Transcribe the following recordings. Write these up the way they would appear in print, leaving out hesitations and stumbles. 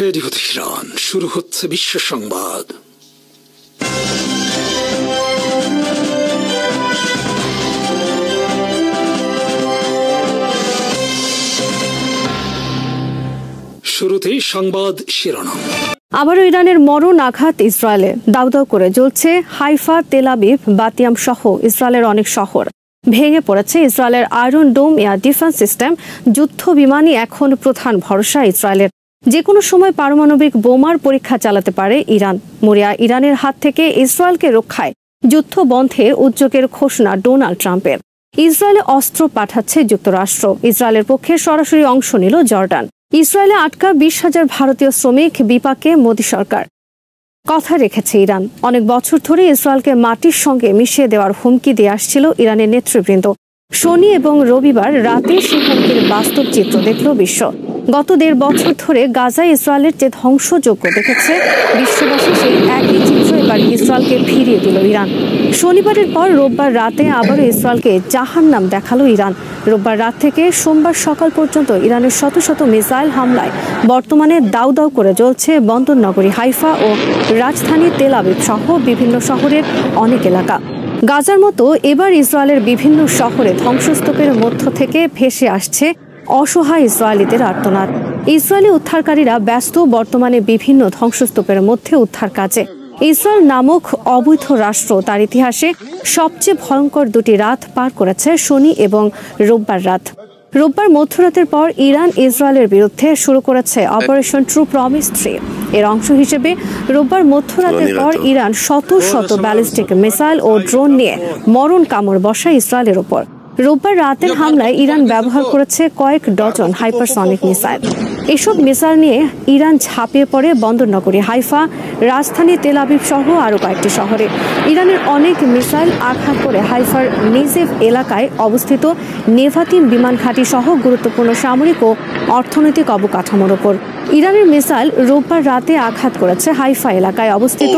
Radio Tehran, শুরু হচ্ছে বিশ্ব সংবাদ। শুরুতেই সংবাদ শিরোনাম। আবারও ইরানের মরণ আঘাত ইসরায়েলে। দাউ দাউ করে জ্বলছে হাইফা, তেল আবিব, বাতিয়াম সহ ইসরায়েলের অনেক শহর। ভেঙে পড়েছে ইসরায়েলের আয়রন ডোম এয়ার ডিফেন্স সিস্টেম। যুদ্ধ বিমানই এখন প্রধান ভরসা ইসরায়েলের। যে কোনো সময় পারমাণবিক বোমার পরীক্ষা চালাতে পারে ইরান। মরিয়া ইরানের হাত থেকে ইসরায়েলকে রক্ষায় যুদ্ধ বন্ধের উদ্যোগের ঘোষণা ডোনাল্ড ট্রাম্পের। ইসরায়েলে অস্ত্র পাঠাচ্ছে যুক্তরাষ্ট্র। ইসরায়েলের পক্ষে সরাসরি অংশ নিল জর্ডান। ইসরায়েলে আটকা 20,000 ভারতীয় শ্রমিক বিপাকে মোদী সরকার। কথা রেখেছে ইরান। অনেক বছর ধরে ইসরায়েলকে মাটির সঙ্গে মিশিয়ে দেওয়ার হুমকি দিয়ে আসছিল ইরানের নেতৃবৃন্দ। শনি এবং রবিবার রাতে সেই হুমকির বাস্তব চিত্র দেখল বিশ্ব। গত 1.5 বছর ধরে গাজায় ইসরায়েলের যে ধ্বংসযজ্ঞ দেখেছে বিশ্ববাসী, সেই একই চিত্র এবার ইসরায়েলকে ফিরিয়ে দিল ইরান। শনিবারের পর রোববার রাতে আবারও ইসরায়েলকে জাহান্নাম দেখালো ইরান। রোববার রাত থেকে সোমবার সকাল পর্যন্ত ইরানের শত শত মিসাইল হামলায় বর্তমানে দাউ দাউ করে জ্বলছে বন্দরনগরী হাইফা ও রাজধানী তেল আবিব সহ বিভিন্ন শহরের অনেক এলাকা। গাজার মতো এবার ইসরায়েলের বিভিন্ন শহরে ধ্বংসস্তূপের মধ্য থেকে ভেসে আসছে অসহায় ইসরায়েলিদের আর্তনাদ। ইসরায়েলি উদ্ধারকারীরা ব্যস্ত বর্তমানে বিভিন্ন ধ্বংসস্তূপের মধ্যে উদ্ধার কাজে। ইসরায়েল নামক অবৈধ রাষ্ট্র তার ইতিহাসে সবচেয়ে ভয়ঙ্কর 2টি রাত পার করেছে শনি এবং রোববার রাত। রোববার মধ্যরাতের পর ইরান ইসরায়েলের বিরুদ্ধে শুরু করেছে অপারেশন ট্রু প্রমিস 3। এর অংশ হিসেবে রোববার মধ্যরাতের পর ইরান শত শত ব্যালিস্টিক মিসাইল ও ড্রোন নিয়ে মরণ কামড় বসায় ইসরায়েলের ওপর। রোববার রাতের হামলায় ইরান ব্যবহার করেছে কয়েক ডজন হাইপারসনিক মিসাইল। এসব মিসাইল নিয়ে ইরান ঝাঁপিয়ে পড়ে বন্দরনগরী হাইফা, রাজধানী তেল আবিব সহ আরও কয়েকটি শহরে। ইরানের অনেক মিসাইল আঘাত করে হাইফার নেজেভ এলাকায় অবস্থিত নেভাতিম বিমান ঘাঁটি সহ গুরুত্বপূর্ণ সামরিক ও অর্থনৈতিক অবকাঠামোর ওপর। ইরানের মিসাইল রোববার রাতে আঘাত করেছে হাইফা এলাকায় অবস্থিত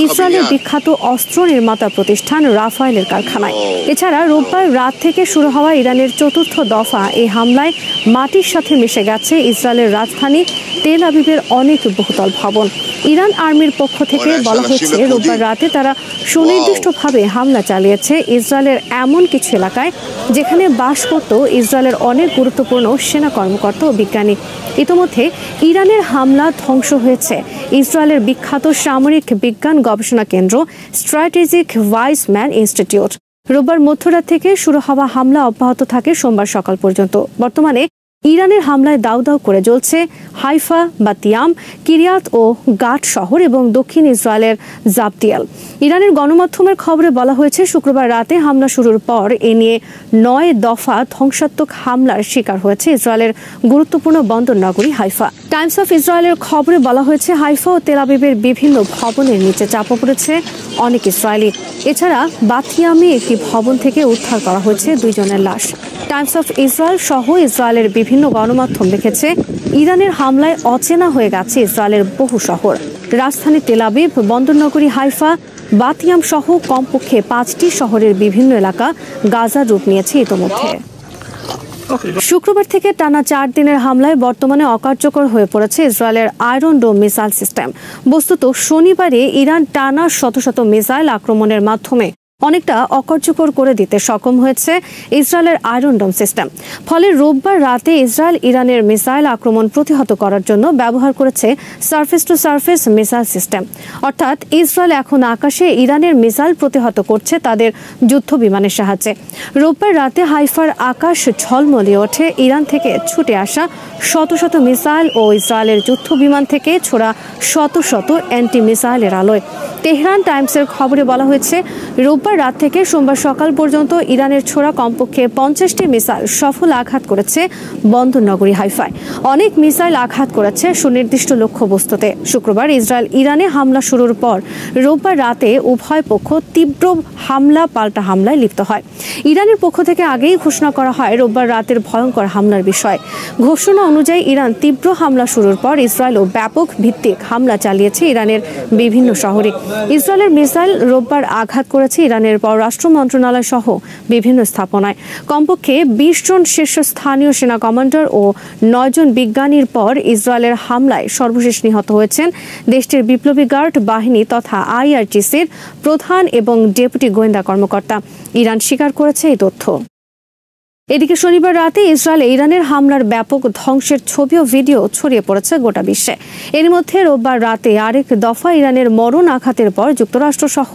ইসরায়েলের বিখ্যাত অস্ত্র নির্মাতা প্রতিষ্ঠান রাফায়েলের কারখানায়। এছাড়া রোববার রাত থেকে শুরু হওয়া ইরানের 4র্থ দফা এই হামলায় মাটির সাথে মিশে গেছে ইসরায়েলের রাজধানী তেল আবিবের অনেক বহুতল ভবন। ইরান আর্মির পক্ষ থেকে বলা হচ্ছে রোববার রাতে তারা সুনির্দিষ্টভাবে হামলা চালিয়েছে ইসরায়েলের এমন কিছু এলাকায় যেখানে বাস করত ইসরায়েলের অনেক গুরুত্বপূর্ণ সেনা কর্মকর্তা ও বিজ্ঞানী। ইতোমধ্যে ইরানের হামলা ধ্বংস হয়েছে ইসরায়েলের বিখ্যাত সামরিক বিজ্ঞান গবেষণা কেন্দ্র স্ট্র্যাটেজিক ভাইসম্যান ইনস্টিটিউট। রোববার মধ্যরাত থেকে শুরু হওয়া হামলা অব্যাহত থাকে সোমবার সকাল পর্যন্ত। বর্তমানে ইরানের হামলায় দাউ দাউ করে জ্বলছে হাইফা, বাতিয়াম, কিরিয়াত ও গাট শহর এবং দক্ষিণ ইসরায়েলের জাবদিয়াল। ইরানের গণমাধ্যমের খবরে বলা হয়েছে শুক্রবার রাতে হামলা শুরুর পর এ নিয়ে 9 দফা ধ্বংসাত্মক হামলার শিকার হয়েছে ইসরায়েলের গুরুত্বপূর্ণ বন্দরনগরী হাইফা। টাইমস অফ ইসরায়েলের খবরে বলা হয়েছে হাইফা ও তেল আবিবের বিভিন্ন ভবনের নিচে চাপা পড়েছে অনেক ইসরায়েলি। এছাড়া বাতিয়ামে একটি ভবন থেকে উদ্ধার করা হয়েছে 2 জনের লাশ। টাইমস অফ ইসরায়েল সহ ইসরায়েলের বিভিন্ন গণমাধ্যম লিখেছে ইরানের হামলায় অচেনা হয়ে গেছে ইসরায়েলের বহু শহর। রাজধানী তেল আবিব, বন্দরনগরী হাইফা, বাতিয়াম সহ কমপক্ষে 5টি শহরের বিভিন্ন এলাকা গাজার রূপ নিয়েছে ইতোমধ্যে। শুক্রবার থেকে টানা 4 দিনের হামলায় বর্তমানে অকার্যকর হয়ে পড়েছে ইসরায়েলের আয়রন ডোম মিসাইল সিস্টেম। বস্তুত শনিবারে ইরান টানা শত শত মিসাইল আক্রমণের মাধ্যমে অনেকটা অকার্যকর করে দিতে সক্ষম হয়েছে ইসরায়েলের আয়রন ডোম সিস্টেম। ফলে রোববার রাতে ইসরায়েল ইরানের মিসাইল আক্রমণ প্রতিহত করার জন্য ব্যবহার করেছে surface two surface missile system. অর্থাৎ ইসরায়েল এখন আকাশে ইরানের মিসাইল প্রতিহত করছে তাদের যুদ্ধ বিমানের সাহায্যে। রোববার রাতে হাইফার আকাশ ঝলমলিয়ে ওঠে ইরান থেকে ছুটে আসা শত শত মিসাইল ও ইসরায়েলের যুদ্ধ বিমান থেকে ছোড়া শত শত অ্যান্টি মিসাইলের আলোয়। তেহরান টাইমসের খবরে বলা হয়েছে রোববার রাত থেকে সোমবার সকাল পর্যন্ত ইরানের ছোড়া কমপক্ষে 50টি মিসাইল সফল আঘাত করেছে বন্দরনগরী হাইফায়। অনেক মিসাইল আঘাত করেছে সুনির্দিষ্ট লক্ষ্যবস্তুতে। শুক্রবার ইসরায়েল ইরানে হামলা শুরুর পর রোববার রাতে উভয় পক্ষ তীব্র হামলা পাল্টা হামলায় লিপ্ত হয়। ইরানের পক্ষ থেকে আগেই ঘোষণা করা হয় রোববার রাতের ভয়ঙ্কর হামলার বিষয়। ঘোষণা অনুযায়ী ইরান তীব্র হামলা শুরুর পর ইসরায়েলও ব্যাপক ভিত্তিক হামলা চালিয়েছে ইরানের বিভিন্ন শহরে। ইসরায়েলের মিসাইল রোববার আঘাত করেছে ইরানের ইরানের পররাষ্ট্র মন্ত্রণালয় সহ বিভিন্ন স্থাপনায়। কমপক্ষে ২০ জন শীর্ষস্থানীয় সেনা কমান্ডার ও ৯ জন বিজ্ঞানীর পর ইসরায়েলের হামলায় সর্বশেষ নিহত হয়েছেন দেশটির বিপ্লবী গার্ড বাহিনী তথা IRGCর প্রধান এবং ডেপুটি গোয়েন্দা কর্মকর্তা। ইরান স্বীকার করেছে এই তথ্য। এদিকে শনিবার রাতে ইসরায়েলে ইরানের হামলার ব্যাপক ধ্বংসের ছবি ও ভিডিও ছড়িয়ে পড়েছে গোটা বিশ্বে। এর মধ্যে রোববার রাতে আরেক দফা ইরানের মরণ আঘাতের পর যুক্তরাষ্ট্র সহ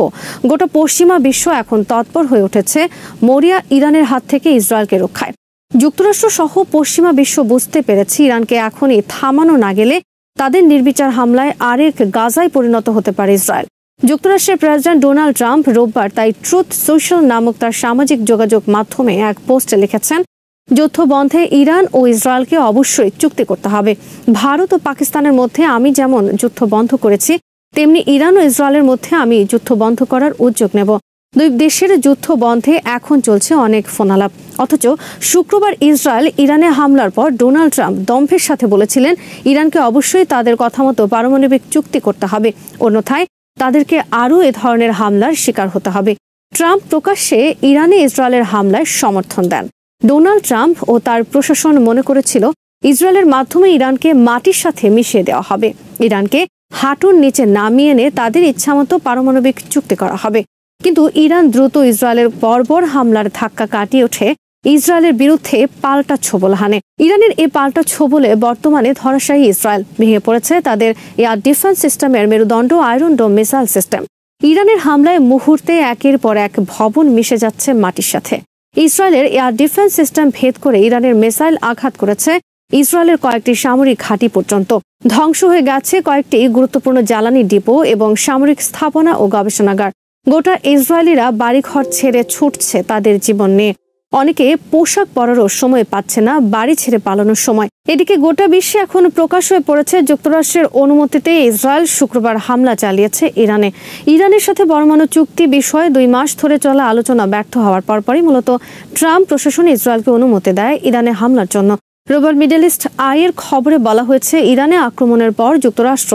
গোটা পশ্চিমা বিশ্ব এখন তৎপর হয়ে উঠেছে মরিয়া ইরানের হাত থেকে ইসরায়েলকে রক্ষায়। যুক্তরাষ্ট্র সহ পশ্চিমা বিশ্ব বুঝতে পেরেছে ইরানকে এখনই থামানো না গেলে তাদের নির্বিচার হামলায় আরেক গাজায় পরিণত হতে পারে ইসরায়েল। যুক্তরাষ্ট্রের প্রেসিডেন্ট ডোনাল্ড ট্রাম্প রোববার তাই ট্রুথ সোশ্যাল নামক তার সামাজিক যোগাযোগ মাধ্যমে এক পোস্টে লিখেছেন, যুদ্ধবন্ধে ইরান ও ইসরায়েলকে অবশ্যই চুক্তি করতে হবে। ভারত ও পাকিস্তানের মধ্যে আমি যেমন যুদ্ধ বন্ধ করেছি, তেমনি ইরান ও ইসরায়েলের মধ্যে আমি যুদ্ধ বন্ধ করার উদ্যোগ নেব। দুই দেশের যুদ্ধ বন্ধে এখন চলছে অনেক ফোনালাপ। অথচ শুক্রবার ইসরায়েল ইরানে হামলার পর ডোনাল্ড ট্রাম্প দম্ভের সাথে বলেছিলেন ইরানকে অবশ্যই তাদের কথা মতো পারমাণবিক চুক্তি করতে হবে, অন্যথায় তাদেরকে আরও এ ধরনের হামলার শিকার হতে হবে। ট্রাম্প প্রকাশ্যে ইরানে ইসরায়েলের হামলায় সমর্থন দেন। ডোনাল্ড ট্রাম্প ও তার প্রশাসন মনে করেছিল ইসরায়েলের মাধ্যমে ইরানকে মাটির সাথে মিশিয়ে দেওয়া হবে, ইরানকে হাঁটুর নিচে নামিয়ে এনে তাদের ইচ্ছামতো পারমাণবিক চুক্তি করা হবে। কিন্তু ইরান দ্রুত ইসরায়েলের বর্বর হামলার ধাক্কা কাটিয়ে ওঠে ইসরায়েলের বিরুদ্ধে পাল্টা ছোবল হানে। ইরানের এই পাল্টা ছোবলে বর্তমানে ধরাশায়ী ইসরায়েল। ভেঙে পড়েছে তাদের এয়ার ডিফেন্স সিস্টেমের মেরুদণ্ড আয়রন ডোম মিসাইল সিস্টেম। ইরানের হামলায় মুহূর্তে একের পর এক ভবন মিশে যাচ্ছে মাটির সাথে। ইসরায়েলের এয়ার ডিফেন্স সিস্টেম ভেদ করে ইরানের মিসাইল আঘাত করেছে ইসরায়েলের কয়েকটি সামরিক ঘাঁটি পর্যন্ত। ধ্বংস হয়ে গেছে কয়েকটি গুরুত্বপূর্ণ জ্বালানি ডিপো এবং সামরিক স্থাপনা ও গবেষণাগার। গোটা ইসরায়েলিরা বাড়িঘর ছেড়ে ছুটছে তাদের জীবন নিয়ে। অনেকে পোশাক পরারও সময় পাচ্ছে না বাড়ি ছেড়ে পালানোর সময়। এদিকে গোটা বিশ্বে এখন প্রকাশ হয়ে পড়েছে যুক্তরাষ্ট্রের অনুমতিতে ইসরায়েল শুক্রবার হামলা চালিয়েছে ইরানে। ইরানের সাথে পরমাণু চুক্তি বিষয়ে 2 মাস ধরে চলা আলোচনা ব্যর্থ হওয়ার পরপরই মূলত ট্রাম্প প্রশাসন ইসরায়েলকে অনুমতি দেয় ইরানে হামলার জন্য। রোববার মিডল ইস্ট আইয়ের খবরে বলা হয়েছে ইরানে আক্রমণের পর যুক্তরাষ্ট্র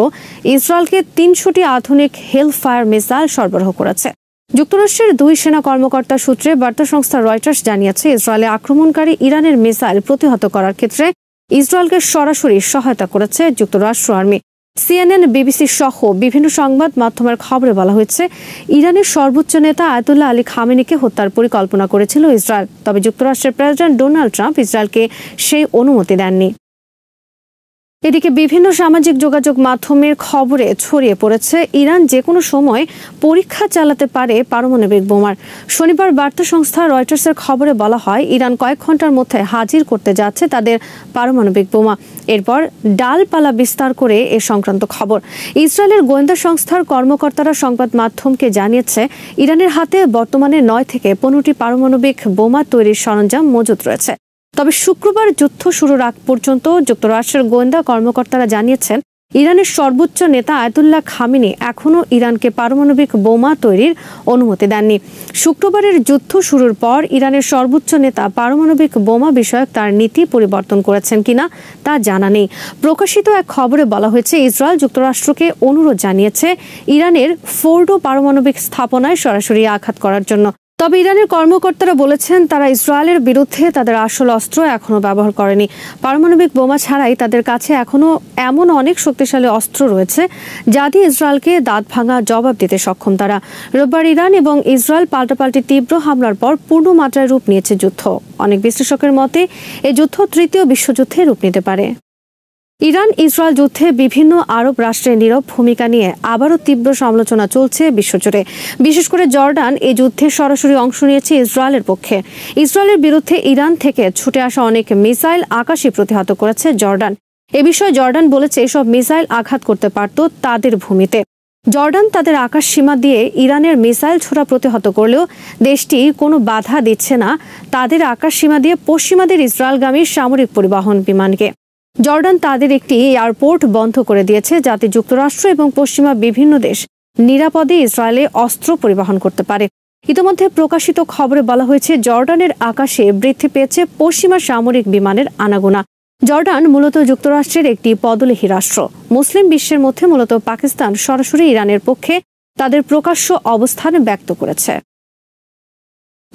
ইসরায়েলকে 300টি আধুনিক হেলফায়ার মিসাইল সরবরাহ করেছে। যুক্তরাষ্ট্রের 2 সেনা কর্মকর্তার সূত্রে বার্তা সংস্থা রয়টার্স জানিয়েছে ইসরায়েলে আক্রমণকারী ইরানের মিসাইল প্রতিহত করার ক্ষেত্রে ইসরায়েলকে সরাসরি সহায়তা করেছে যুক্তরাষ্ট্র আর্মি। CNN, BBC সহ বিভিন্ন সংবাদ মাধ্যমের খবরে বলা হয়েছে ইরানের সর্বোচ্চ নেতা আয়াতুল্লাহ আলী খামেনিকে হত্যার পরিকল্পনা করেছিল ইসরায়েল। তবে যুক্তরাষ্ট্রের প্রেসিডেন্ট ডোনাল্ড ট্রাম্প ইসরায়েলকে সেই অনুমতি দেননি। এদিকে বিভিন্ন সামাজিক যোগাযোগ মাধ্যমের খবরে ছড়িয়ে পড়েছে ইরান যে কোনো সময় পরীক্ষা চালাতে পারে পারমাণবিক বোমার। শনিবার বার্তা সংস্থা রয়টার্সের খবরে বলা হয় ইরান কয়েক ঘন্টার মধ্যে হাজির করতে যাচ্ছে তাদের পারমাণবিক বোমা। এরপর ডালপালা বিস্তার করে এ সংক্রান্ত খবর। ইসরায়েলের গোয়েন্দা সংস্থার কর্মকর্তারা সংবাদ মাধ্যমকে জানিয়েছে ইরানের হাতে বর্তমানে 9 থেকে 15টি পারমাণবিক বোমা তৈরির সরঞ্জাম মজুত রয়েছে। তবে শুক্রবার যুদ্ধ শুরুর আগ পর্যন্ত যুক্তরাষ্ট্রের গোয়েন্দা কর্মকর্তারা জানিয়েছেন ইরানের সর্বোচ্চ নেতা আয়াতুল্লাহ খামেনি এখনও ইরানকে পারমাণবিক বোমা তৈরির অনুমতি দেননি। শুক্রবারের যুদ্ধ শুরুর পর ইরানের সর্বোচ্চ নেতা পারমাণবিক বোমা বিষয়ক তার নীতি পরিবর্তন করেছেন কিনা তা জানা নেই। প্রকাশিত এক খবরে বলা হয়েছে ইসরায়েল যুক্তরাষ্ট্রকে অনুরোধ জানিয়েছে ইরানের ফোর্ডো পারমাণবিক স্থাপনায় সরাসরি আঘাত করার জন্য। তবে ইরানের কর্মকর্তারা বলেছেন তারা ইসরায়েলের বিরুদ্ধে তাদের আসল অস্ত্র এখনও ব্যবহার করেনি। পারমাণবিক বোমা ছাড়াই তাদের কাছে এখনও এমন অনেক শক্তিশালী অস্ত্র রয়েছে যা দিয়ে ইসরায়েলকে দাঁত ভাঙা জবাব দিতে সক্ষম তারা। রোববার ইরান এবং ইসরায়েল পাল্টাপাল্টি তীব্র হামলার পর পূর্ণ মাত্রায় রূপ নিয়েছে যুদ্ধ। অনেক বিশ্লেষকের মতে এই যুদ্ধ তৃতীয় বিশ্বযুদ্ধে রূপ নিতে পারে। ইরান ইসরায়েল যুদ্ধে বিভিন্ন আরব রাষ্ট্রের নীরব ভূমিকা নিয়ে আবারও তীব্র সমালোচনা চলছে বিশ্বজুড়ে। বিশেষ করে জর্ডান এই যুদ্ধে সরাসরি অংশ নিয়েছে ইসরায়েলের পক্ষে। ইসরায়েলের বিরুদ্ধে ইরান থেকে ছুটে আসা অনেক মিসাইল আকাশে প্রতিহত করেছে জর্ডান। এ বিষয়ে জর্ডান বলেছে এসব মিসাইল আঘাত করতে পারত তাদের ভূমিতে। জর্ডান তাদের আকাশ সীমা দিয়ে ইরানের মিসাইল ছোড়া প্রতিহত করলেও দেশটি কোনো বাধা দিচ্ছে না তাদের আকাশ সীমা দিয়ে পশ্চিমাদের ইসরায়েলগামী সামরিক পরিবহন বিমানকে। জর্ডান তাদের একটি এয়ারপোর্ট বন্ধ করে দিয়েছে যাতে যুক্তরাষ্ট্র এবং পশ্চিমা বিভিন্ন দেশ নিরাপদে ইসরায়েলে অস্ত্র পরিবহন করতে পারে। ইতিমধ্যে প্রকাশিত খবরে বলা হয়েছে জর্ডানের আকাশে বৃদ্ধি পেয়েছে পশ্চিমা সামরিক বিমানের আনাগোনা। জর্ডান মূলত যুক্তরাষ্ট্রের একটি পদলেহী রাষ্ট্র। মুসলিম বিশ্বের মধ্যে মূলত পাকিস্তান সরাসরি ইরানের পক্ষে তাদের প্রকাশ্য অবস্থান ব্যক্ত করেছে।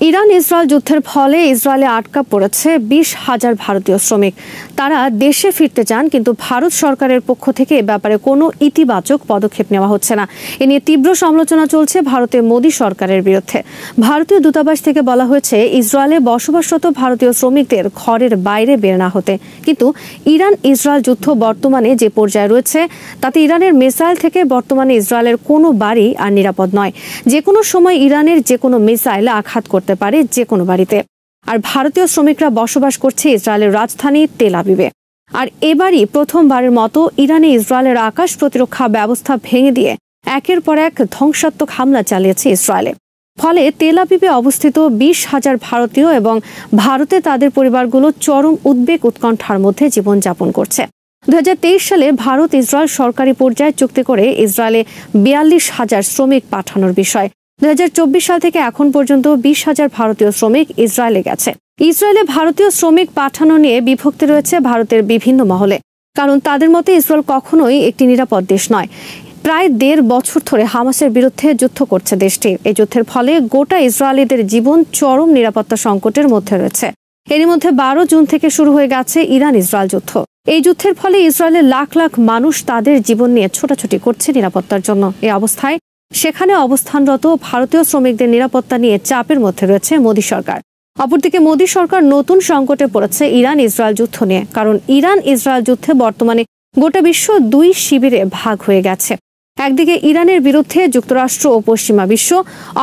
ইরান ইসরায়েল যুদ্ধের ফলে ইসরায়েলে আটকা পড়েছে 20,000 ভারতীয় শ্রমিক। তারা দেশে ফিরতে চান, কিন্তু ভারত সরকারের পক্ষ থেকে এ ব্যাপারে কোনো ইতিবাচক পদক্ষেপ নেওয়া হচ্ছে না। এ নিয়ে তীব্র সমালোচনা চলছে ভারতের মোদী সরকারের বিরুদ্ধে। ভারতীয় দূতাবাস থেকে বলা হয়েছে ইসরায়েলে বসবাসরত ভারতীয় শ্রমিকদের ঘরের বাইরে বের না হতে। কিন্তু ইরান ইসরায়েল যুদ্ধ বর্তমানে যে পর্যায়ে রয়েছে তাতে ইরানের মিসাইল থেকে বর্তমানে ইসরায়েলের কোনো বাড়ি আর নিরাপদ নয়। যে কোনো সময় ইরানের যে কোনো মিসাইল আঘাত করতে পারে যে কোনো বাড়িতে। আর ভারতীয় শ্রমিকরা বসবাস করছে ইসরায়েলের রাজধানী তেল আবিবে। আর এবারই প্রথমবারের মতো ইরানে ইসরায়েলের আকাশ প্রতিরক্ষা ব্যবস্থা ভেঙে দিয়ে একের পর এক ধ্বংসাত্মক হামলা চালিয়েছে ইসরায়েলে। ফলে তেল আবিবে অবস্থিত 20,000 ভারতীয় এবং ভারতে তাদের পরিবারগুলো চরম উদ্বেগ উৎকণ্ঠার মধ্যে জীবনযাপন করছে। 2023 সালে ভারত ইসরায়েল সরকারি পর্যায়ে চুক্তি করে ইসরায়েলে 42,000 শ্রমিক পাঠানোর বিষয়। 2024 সাল থেকে এখন পর্যন্ত 20,000 ভারতীয় শ্রমিক ইসরায়েলে গেছে। ইসরায়েলে ভারতীয় শ্রমিক পাঠানো নিয়ে বিভক্তি রয়েছে ভারতের বিভিন্ন মহলে, কারণ তাদের মতে ইসরায়েল কখনোই একটি নিরাপদ দেশ নয়। প্রায় 1.5 বছর ধরে হামাসের বিরুদ্ধে যুদ্ধ করছে দেশটি। এই যুদ্ধের ফলে গোটা ইসরায়েলিদের জীবন চরম নিরাপত্তা সংকটের মধ্যে রয়েছে। এরই মধ্যে 12 জুন থেকে শুরু হয়ে গেছে ইরান ইসরায়েল যুদ্ধ। এই যুদ্ধের ফলে ইসরায়েলের লাখ লাখ মানুষ তাদের জীবন নিয়ে ছোটাছুটি করছে নিরাপত্তার জন্য। এই অবস্থায় সেখানে অবস্থানরত ভারতীয় শ্রমিকদের নিরাপত্তা নিয়ে চাপের মধ্যে রয়েছে মোদী সরকার। অপরদিকে মোদী সরকার নতুন সংকটে পড়েছে ইরান ইসরায়েল যুদ্ধ নিয়ে, কারণ ইরান ইসরায়েল যুদ্ধে বর্তমানে গোটা বিশ্ব 2 শিবিরে ভাগ হয়ে গেছে। একদিকে ইরানের বিরুদ্ধে যুক্তরাষ্ট্র ও পশ্চিমা বিশ্ব,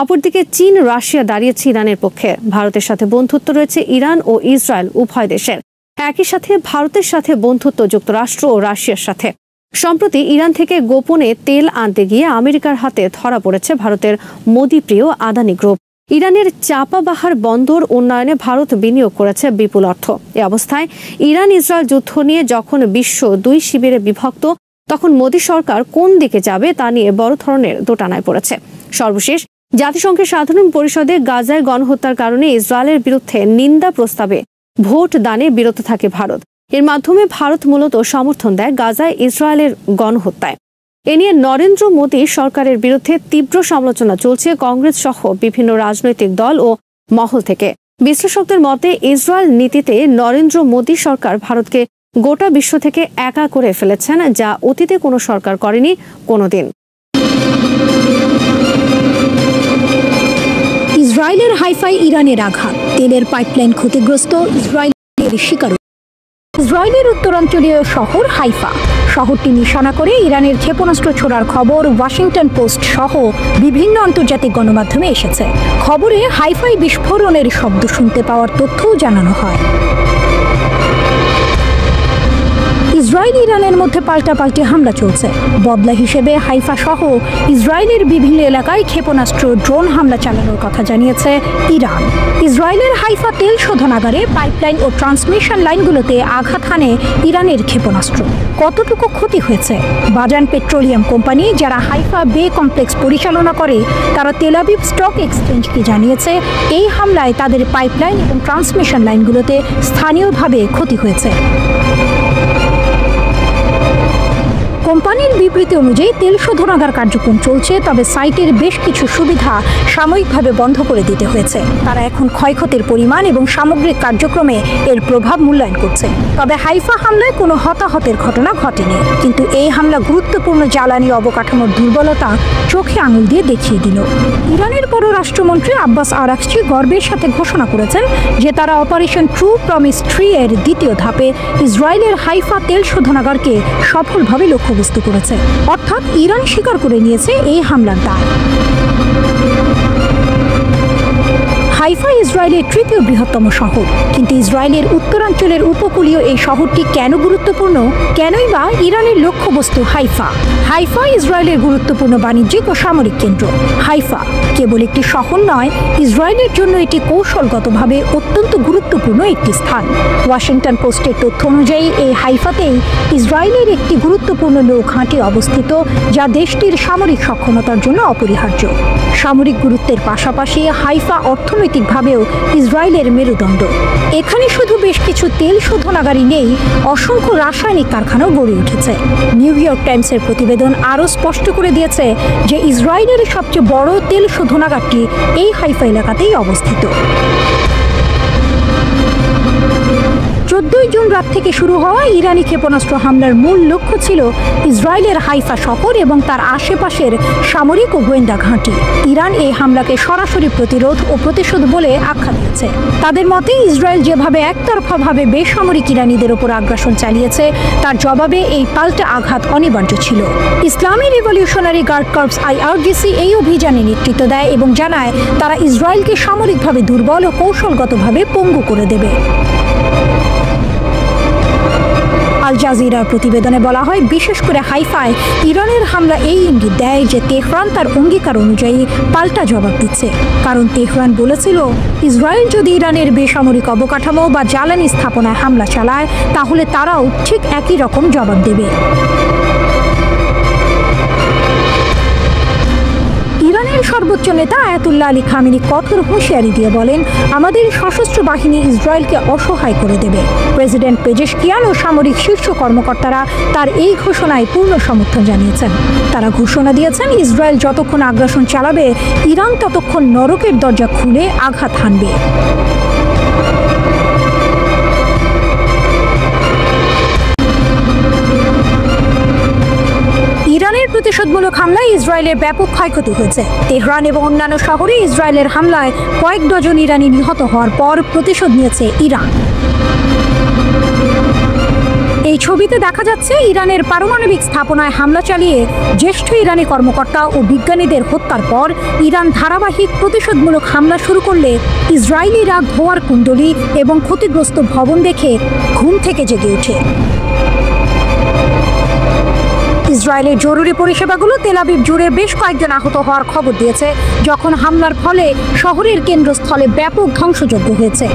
অপরদিকে চীন রাশিয়া দাঁড়িয়েছে ইরানের পক্ষে। ভারতের সাথে বন্ধুত্ব রয়েছে ইরান ও ইসরায়েল উভয় দেশের। একই সাথে ভারতের সাথে বন্ধুত্ব যুক্তরাষ্ট্র ও রাশিয়ার সাথে। সম্প্রতি ইরান থেকে গোপনে তেল আনতে গিয়ে আমেরিকার হাতে ধরা পড়েছে ভারতের মোদী প্রিয় আদানি গ্রুপ। ইরানের চাপাবাহার বন্দর উন্নয়নে ভারত বিনিয়োগ করেছে বিপুল অর্থ। এ অবস্থায় ইরান ইসরায়েল যুদ্ধ নিয়ে যখন বিশ্ব 2 শিবিরে বিভক্ত, তখন মোদী সরকার কোন দিকে যাবে তা নিয়ে বড় ধরনের দোটানায় পড়েছে। সর্বশেষ জাতিসংঘের সাধারণ পরিষদে গাজায় গণহত্যার কারণে ইসরায়েলের বিরুদ্ধে নিন্দা প্রস্তাবে ভোট দানে বিরত থাকে ভারত। এর মাধ্যমে ভারত মূলত সমর্থন দেয় গাজায় ইসরায়েলের গণহত্যায়। এ নিয়ে নরেন্দ্র মোদী সরকারের বিরুদ্ধে তীব্র সমালোচনা চলছে কংগ্রেস সহ বিভিন্ন রাজনৈতিক দল ও মহল থেকে। বিশ্লেষকদের মতে ইসরায়েল নীতিতে নরেন্দ্র মোদী সরকার ভারতকে গোটা বিশ্ব থেকে একা করে ফেলেছেন, যা অতীতে কোনো সরকার করেনি কোনোদিন। ইসরায়েলের হাইফায় ইরানের আঘাত, তেলের পাইপলাইন ক্ষতিগ্রস্ত, ইসরায়েলের শিকার। ইসরায়েলের উত্তরাঞ্চলীয় শহর হাইফা শহরটি নিশানা করে ইরানের ক্ষেপণাস্ত্র ছোড়ার খবর ওয়াশিংটন পোস্ট সহ বিভিন্ন আন্তর্জাতিক গণমাধ্যমে এসেছে। খবরে হাইফায় বিস্ফোরণের শব্দ শুনতে পাওয়ার তথ্যও জানানো হয়। ইসরায়েল ইরানের মধ্যে পাল্টাপাল্টি হামলা চলছে। বদলা হিসেবে হাইফা সহ ইসরায়েলের বিভিন্ন এলাকায় ক্ষেপণাস্ত্র ড্রোন হামলা চালানোর কথা জানিয়েছে ইরান। ইসরায়েলের হাইফা তেল শোধনাগারে পাইপলাইন ও ট্রান্সমিশন লাইনগুলোতে আঘাত হানে ইরানের ক্ষেপণাস্ত্র। কতটুকু ক্ষতি হয়েছে? বাজান পেট্রোলিয়াম কোম্পানি, যারা হাইফা বে কমপ্লেক্স পরিচালনা করে, তারা তেল আবিব স্টক এক্সচেঞ্জকে জানিয়েছে এই হামলায় তাদের পাইপলাইন এবং ট্রান্সমিশন লাইনগুলোতে স্থানীয়ভাবে ক্ষতি হয়েছে। কোম্পানির বিবৃতি অনুযায়ী তেল শোধনাগার কার্যক্রম চলছে, তবে সাইটের বেশ কিছু সুবিধা সাময়িকভাবে বন্ধ করে দিতে হয়েছে। তারা এখন ক্ষয়ক্ষতির পরিমাণ এবং সামগ্রিক কার্যক্রমে এর প্রভাব মূল্যায়ন করছে। তবে হাইফা হামলায় কোনো হতাহতের ঘটনা ঘটেনি, কিন্তু এই হামলা গুরুত্বপূর্ণ জ্বালানি অবকাঠামোর দুর্বলতা চোখে আঙুল দিয়ে দেখিয়ে দিল। ইরানের পররাষ্ট্রমন্ত্রী আব্বাস আরাকচি গর্বের সাথে ঘোষণা করেছেন যে তারা অপারেশন ট্রু প্রমিস 3 এর দ্বিতীয় ধাপে ইসরায়েলের হাইফা তেল শোধনাগারকে সফলভাবে লক্ষ্যবস্তু করেছে। অর্থাৎ ইরান স্বীকার করে নিয়েছে এই হামলার দায়। হাইফা ইসরায়েলের তৃতীয় বৃহত্তম শহর, কিন্তু ইসরায়েলের উত্তরাঞ্চলের উপকূলীয় এই শহরটি কেন গুরুত্বপূর্ণ? কেনই বা ইরানের লক্ষ্যবস্তু হাইফা? হাইফা ইসরায়েলের গুরুত্বপূর্ণ বাণিজ্যিক ও সামরিক কেন্দ্র। হাইফা কেবল একটি শহর নয়, ইসরায়েলের জন্য এটি কৌশলগতভাবে অত্যন্ত গুরুত্বপূর্ণ একটি স্থান। ওয়াশিংটন পোস্টের তথ্য অনুযায়ী এই হাইফাতেই ইসরায়েলের একটি গুরুত্বপূর্ণ নৌঘাঁটি অবস্থিত, যা দেশটির সামরিক সক্ষমতার জন্য অপরিহার্য। সামরিক গুরুত্বের পাশাপাশি হাইফা অর্থনৈতিক অর্থনৈতিকভাবেও ইসরায়েলের মেরুদণ্ড। এখানে শুধু বেশ কিছু তেল শোধনাগারই নেই, অসংখ্য রাসায়নিক কারখানাও গড়ে উঠেছে। নিউ ইয়র্ক টাইমসের প্রতিবেদন আরও স্পষ্ট করে দিয়েছে যে ইসরায়েলের সবচেয়ে বড় তেল শোধনাগারটি এই হাইফা এলাকাতেই অবস্থিত। 14 জুন রাত থেকে শুরু হওয়া ইরানি ক্ষেপণাস্ত্র হামলার মূল লক্ষ্য ছিল ইসরায়েলের হাইফা শহর এবং তার আশেপাশের সামরিক ও গোয়েন্দা ঘাঁটি। ইরান এই হামলাকে সরাসরি প্রতিরোধ ও প্রতিশোধ বলে আখ্যা দিয়েছে। তাদের মতে ইসরায়েল যেভাবে একতরফাভাবে বেসামরিক ইরানিদের ওপর আগ্রাসন চালিয়েছে, তার জবাবে এই পাল্টা আঘাত অনিবার্য ছিল। ইসলামী রিভলিউশনারি গার্ড কর্পস IRGC এই অভিযানে নেতৃত্ব দেয় এবং জানায় তারা ইসরায়েলকে সামরিকভাবে দুর্বল ও কৌশলগতভাবে পঙ্গু করে দেবে। আল জাজিরার প্রতিবেদনে বলা হয়, বিশেষ করে হাইফায় ইরানের হামলা এই ইঙ্গিত দেয় যে তেহরান তার অঙ্গীকার অনুযায়ী পাল্টা জবাব দিচ্ছে। কারণ তেহরান বলেছিল, ইসরায়েল যদি ইরানের বেসামরিক অবকাঠামো বা জ্বালানি স্থাপনায় হামলা চালায়, তাহলে তারাও ঠিক একই রকম জবাব দেবে। ইরানের সর্বোচ্চ নেতা আয়াতুল্লাহ আলী খামেনি কঠোর হুঁশিয়ারি দিয়ে বলেন, আমাদের সশস্ত্র বাহিনী ইসরায়েলকে অসহায় করে দেবে। প্রেসিডেন্ট পেজেশকিয়ান ও সামরিক শীর্ষ কর্মকর্তারা তার এই ঘোষণায় পূর্ণ সমর্থন জানিয়েছেন। তারা ঘোষণা দিয়েছেন, ইসরায়েল যতক্ষণ আগ্রাসন চালাবে, ইরান ততক্ষণ নরকের দরজা খুলে আঘাত হানবে। ইরানের প্রতিশোধমূলক হামলায় ইসরায়েলের ব্যাপক ক্ষয়ক্ষতি হয়েছে। তেহরান এবং অন্যান্য শহরে ইসরায়েলের হামলায় কয়েক ডজন ইরানি নিহত হওয়ার পর প্রতিশোধ নিয়েছে ইরান। এই ছবিতে দেখা যাচ্ছে ইরানের পারমাণবিক স্থাপনায় হামলা চালিয়ে জ্যেষ্ঠ ইরানি কর্মকর্তা ও বিজ্ঞানীদের হত্যার পর ইরান ধারাবাহিক প্রতিশোধমূলক হামলা শুরু করলে ইসরায়েলিরা ধোঁয়ার কুণ্ডলী এবং ক্ষতিগ্রস্ত ভবন দেখে ঘুম থেকে জেগে ওঠে। ইসরায়েলের জরুরি পরিষেবাগুলো তেল আবিব জুড়ে বেশ কয়েকজন আহত হওয়ার খবর দিয়েছে, যখন হামলার ফলে শহরের কেন্দ্রস্থলে ব্যাপক ধ্বংসযজ্ঞ হয়েছে।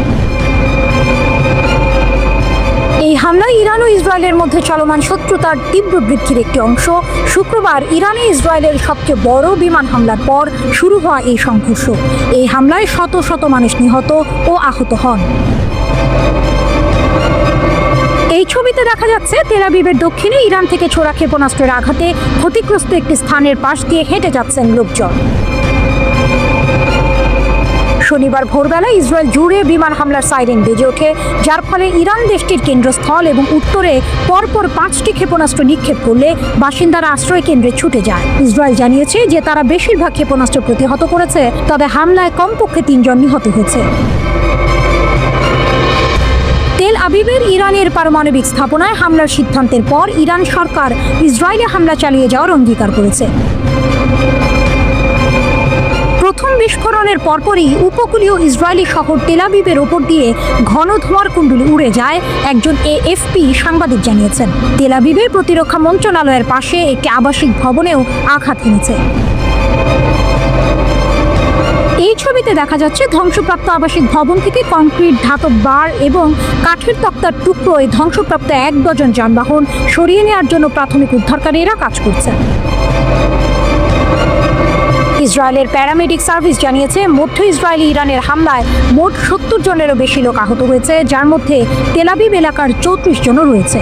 এই হামলায় ইরান ও ইসরায়েলের মধ্যে চলমান শত্রুতার তীব্র বৃদ্ধির একটি অংশ। শুক্রবার ইরানে ইসরায়েলের সবচেয়ে বড় বিমান হামলার পর শুরু হওয়া এই সংঘর্ষ। এই হামলায় শত শত মানুষ নিহত ও আহত হন। এই ছবিতে দেখা যাচ্ছে তেল আবিবের দক্ষিণে ইরান থেকে ছোড়া ক্ষেপণাস্ত্রের আঘাতে ক্ষতিগ্রস্ত একটি স্থানের পাশ দিয়ে হেঁটে যাচ্ছেন লোকজন। শনিবার ভোরবেলা ইসরায়েল জুড়ে বিমান হামলার সাইরেন বেজে ওঠে, যার ফলে ইরান দেশটির কেন্দ্রস্থল এবং উত্তরে পরপর 5টি ক্ষেপণাস্ত্র নিক্ষেপ করলে বাসিন্দারা আশ্রয় কেন্দ্রে ছুটে যায়। ইসরায়েল জানিয়েছে যে তারা বেশিরভাগ ক্ষেপণাস্ত্র প্রতিহত করেছে, তবে হামলায় কমপক্ষে 3 জন নিহত হয়েছে। তেল আবিবের ইরানের পারমাণবিক স্থাপনায় হামলার সিদ্ধান্তের পর ইরান সরকার ইসরায়েলে হামলা চালিয়ে যাওয়ার অঙ্গীকার করেছে। প্রথম বিস্ফোরণের পরপরই উপকূলীয় ইসরায়েলি শহর তেল আবিবের ওপর দিয়ে ঘন ধোঁয়ার কুণ্ডলী উড়ে যায়, একজন AFP সাংবাদিক জানিয়েছেন। তেল আবিবের প্রতিরক্ষা মন্ত্রণালয়ের পাশে একটি আবাসিক ভবনেও আঘাত হেনেছে। এই ছবিতে দেখা যাচ্ছে ধ্বংসপ্রাপ্ত আবাসিক ভবন থেকে কংক্রিট, ধাতব বার এবং কাঠের তক্তার টুকরোয় ধ্বংসপ্রাপ্ত 1 ডজন যানবাহন সরিয়ে নেওয়ার জন্য প্রাথমিক উদ্ধারকারীরা কাজ করছে। ইসরায়েলের প্যারামেডিক সার্ভিস জানিয়েছে, মধ্য ইসরায়েলি ইরানের হামলায় মোট 70 জনেরও বেশি লোক আহত হয়েছে, যার মধ্যে তেল আবিব এলাকার 34 জনও রয়েছে।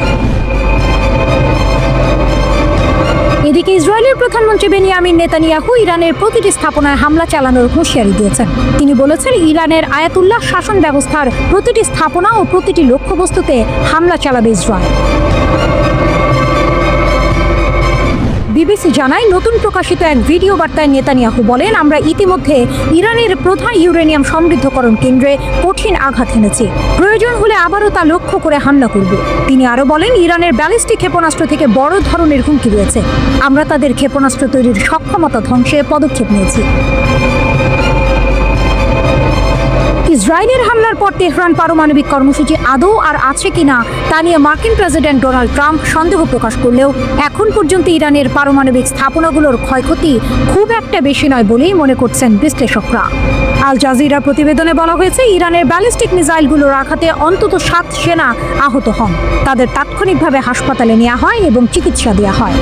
এদিকে ইসরায়েলের প্রধানমন্ত্রী বেনিয়ামিন নেতানিয়াহু ইরানের প্রতিটি স্থাপনায় হামলা চালানোর হুঁশিয়ারি দিয়েছেন। তিনি বলেছেন, ইরানের আয়াতুল্লাহ শাসন ব্যবস্থার প্রতিটি স্থাপনা ও প্রতিটি লক্ষ্যবস্তুতে হামলা চালাবে ইসরায়েল। বিবিসি জানায়, নতুন প্রকাশিত এক ভিডিও বার্তায় নেতানিয়াহু বলেন, আমরা ইতিমধ্যে ইরানের প্রধান ইউরেনিয়াম সমৃদ্ধকরণ কেন্দ্রে কঠিন আঘাত এনেছি। প্রয়োজন হলে আবারও তা লক্ষ্য করে হামলা করব। তিনি আরও বলেন, ইরানের ব্যালিস্টিক ক্ষেপণাস্ত্র থেকে বড় ধরনের হুমকি রয়েছে। আমরা তাদের ক্ষেপণাস্ত্র তৈরির সক্ষমতা ধ্বংসে পদক্ষেপ নিয়েছি। ইসরায়েলের হামলার পর তেহরান পারমাণবিক কর্মসূচি আদৌ আর আছে কিনা তা নিয়ে মার্কিন প্রেসিডেন্ট ডোনাল্ড ট্রাম্প সন্দেহ প্রকাশ করলেও এখন পর্যন্ত ইরানের পারমাণবিক স্থাপনাগুলোর ক্ষয়ক্ষতি খুব একটা বেশি নয় বলেই মনে করছেন বিশ্লেষকরা। আল জাজিরার প্রতিবেদনে বলা হয়েছে, ইরানের ব্যালিস্টিক মিসাইলগুলোর আঘাতে অন্তত 7 সেনা আহত হন। তাদের তাৎক্ষণিকভাবে হাসপাতালে নেওয়া হয় এবং চিকিৎসা দেওয়া হয়।